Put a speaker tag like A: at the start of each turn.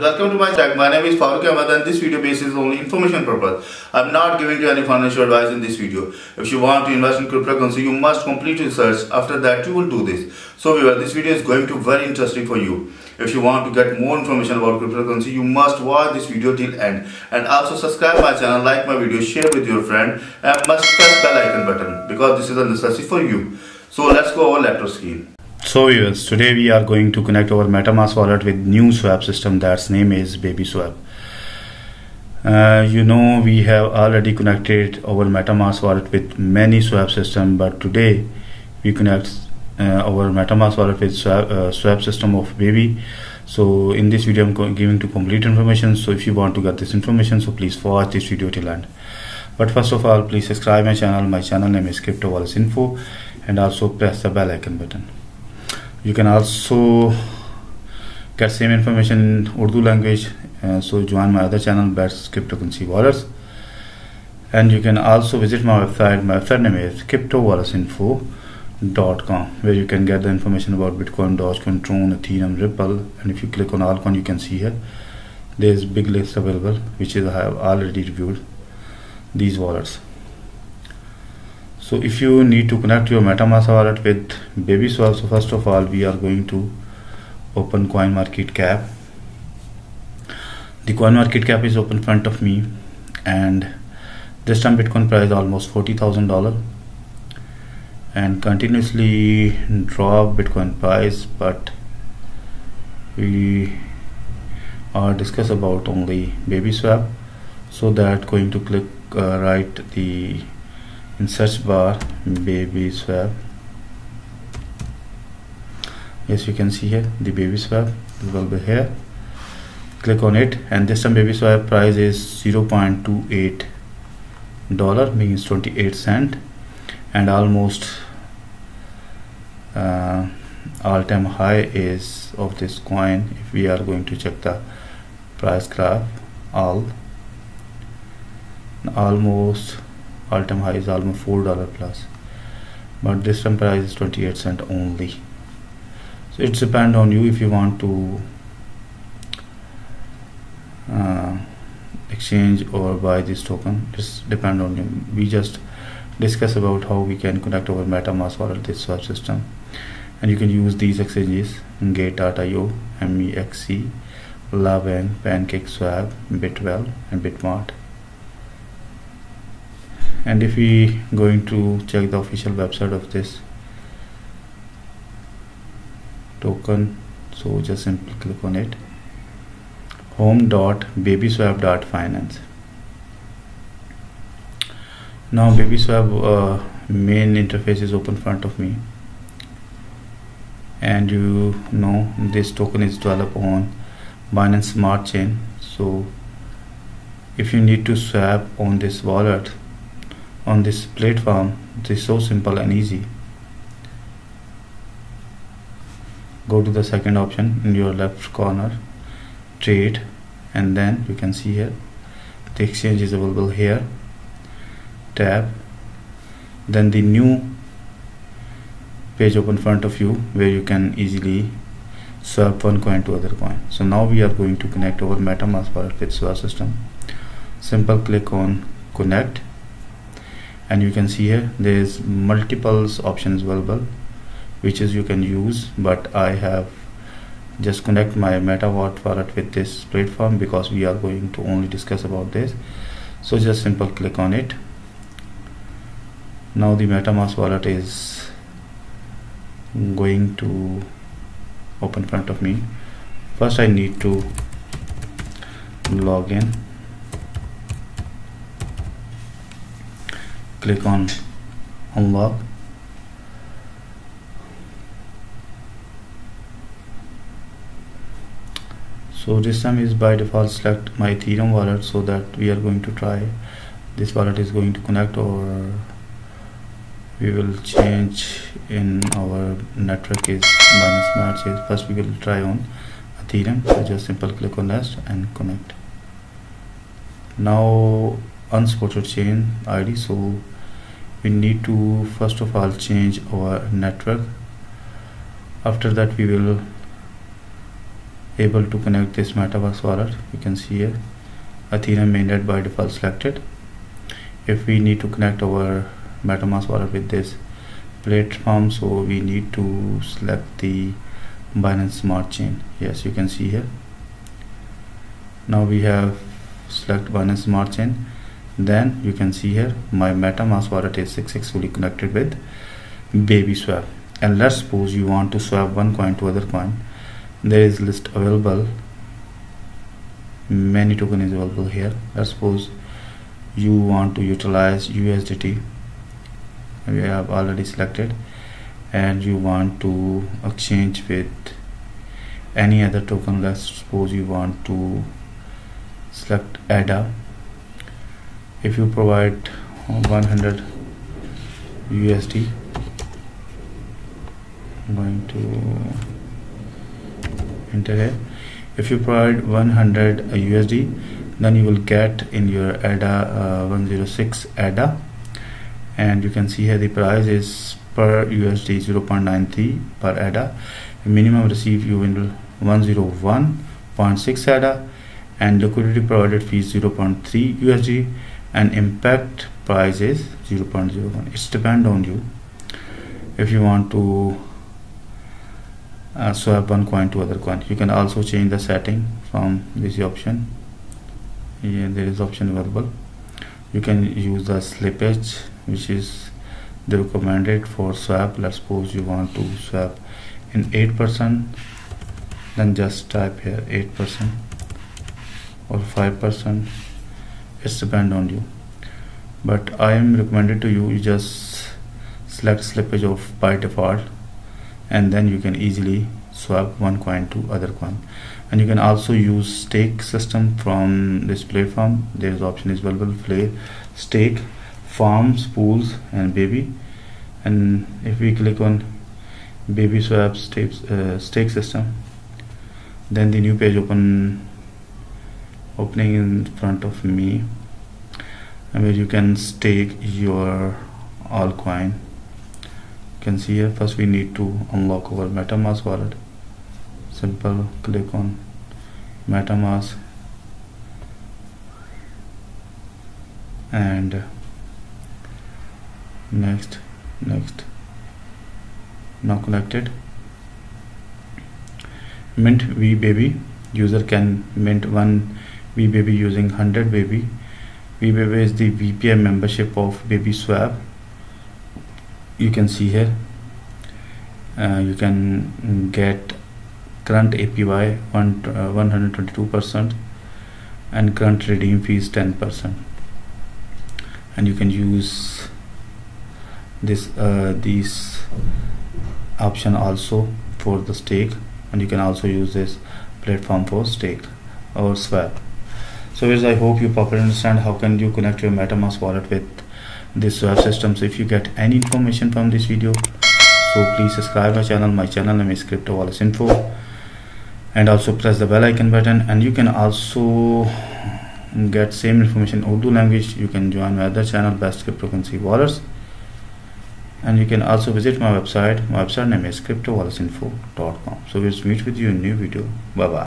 A: welcome to my channel. My name is Farooq Ahmed and this video base is only information purpose. I am not giving you any financial advice in this video. If you want to invest in cryptocurrency, you must complete research. After that, you will do this. So this video is going to be very interesting for you. If you want to get more information about cryptocurrency, you must watch this video till end. And also subscribe my channel, like my video, share with your friend, and must press bell icon button because this is a necessity for you. So let's go over laptop screen. So viewers, today we are going to connect our Metamask wallet with new swap system that's name is BabySwap. You know, we have already connected our Metamask wallet with many swap system, but today we connect our Metamask wallet with swap system of Baby. So in this video I'm giving to complete information, so if you want to get this information, so please watch this video till end. But first of all, please subscribe my channel. My channel name is Crypto Wallets Info, and also press the bell icon button. You can also get same information in Urdu language, so join my other channel, Best Cryptocurrency Wallets. And you can also visit my website. My website name is cryptowalletsinfo.com, where you can get the information about Bitcoin, Dogecoin, Tron, Ethereum, Ripple. And if you click on Altcoin, you can see here there is big list available, which is I have already reviewed these wallets. So if you need to connect your Metamask wallet with BabySwap, so first of all we are going to open CoinMarketCap. The CoinMarketCap is open in front of me, and this time Bitcoin price almost $40,000 and continuously drop Bitcoin price, but we are discuss about only BabySwap. So that going to click write the in search bar BabySwap. Yes, you can see here the BabySwap will be here. Click on it, and this time BabySwap price is $0.28, means 28 cents, and almost all-time high is of this coin. If we are going to check the price graph, almost all-time high is almost $4 plus, but this time price is 28 cents only. So it depends on you if you want to exchange or buy this token. It's depend on you. We just discuss about how we can connect our Metamask wallet this swap system, and you can use these exchanges: Gate.io, MEXC, Labank, PancakeSwap, Bitwell, and Bitmart. And if we going to check the official website of this token, so just simply click on it, home.babyswap.finance. Now BabySwap main interface is open in front of me, and you know this token is developed on Binance Smart Chain. So if you need to swap on this wallet, on this platform, it is so simple and easy. Go to the second option in your left corner, trade, and then you can see here the exchange is available here. Tap, then the new page open in front of you where you can easily swap one coin to other coin. So now we are going to connect our Metamask wallet with swap system. Simple click on connect, and you can see here there is multiple options available, which is you can use, but I have just connect my Metamask wallet with this platform because we are going to only discuss about this. So just simple click on it. Now the Metamask wallet is going to open in front of me. First I need to log in. Click on unlock. So this time is by default select my Ethereum wallet, so that we are going to try this wallet is going to connect, or we will change in our network is Binance Smart Chain. First we will try on Ethereum, so just simple click on next and connect. Now unsupported chain ID, so we need to first of all change our network. After that we will able to connect this Metamask wallet. You can see here Ethereum mainnet by default selected. If we need to connect our Metamask wallet with this platform, so we need to select the Binance Smart Chain. Yes, you can see here. Now we have select Binance Smart Chain. Then you can see here my Metamask wallet is successfully connected with BabySwap. And let's suppose you want to swap one coin to other coin. There is list available, many token is available here. Let's suppose you want to utilize USDT. We have already selected, and you want to exchange with any other token. Let's suppose you want to select ADA. If you provide 100 USD, I'm going to enter here. If you provide 100 USD, then you will get in your ADA 106 ADA, and you can see here the price is per USD 0.93 per ADA. Minimum receive you will 101.6 ADA, and liquidity provided fee is 0.3 USD, and impact price is 0.01. It's depend on you. If you want to swap one coin to other coin, you can also change the setting from this option. Here there is option available. You can use the slippage, which is the recommended for swap. Let's suppose you want to swap in 8%, then just type here 8% or 5%. It's depend on you, but I am recommended to you just select slippage of by default, and then you can easily swap one coin to other coin. And you can also use stake system from this platform. There is option is available: play, stake, farms, pools, and baby. And if we click on BabySwap stake system, then the new page opening in front of me, and where you can stake your altcoin. You can see here, first we need to unlock our Metamask wallet. Simple, click on Metamask, and next. Now connected. Mint VBaby. User can mint one VBaby using 100 baby. VBaby is the VPN membership of BabySwap. You can see here. You can get current APY 122%, and current redeem fee is 10%. And you can use this these option also for the stake, and you can also use this platform for stake or swap. So guys, I hope you properly understand how can you connect your Metamask wallet with this swap system. So if you get any information from this video, so please subscribe my channel. My channel name is Crypto Wallets Info, and also press the bell icon button. And you can also get same information in Urdu language. You can join my other channel, Best Cryptocurrency Wallets, and you can also visit my website. My website name is cryptowalletsinfo.com. So we'll meet with you in new video. Bye bye.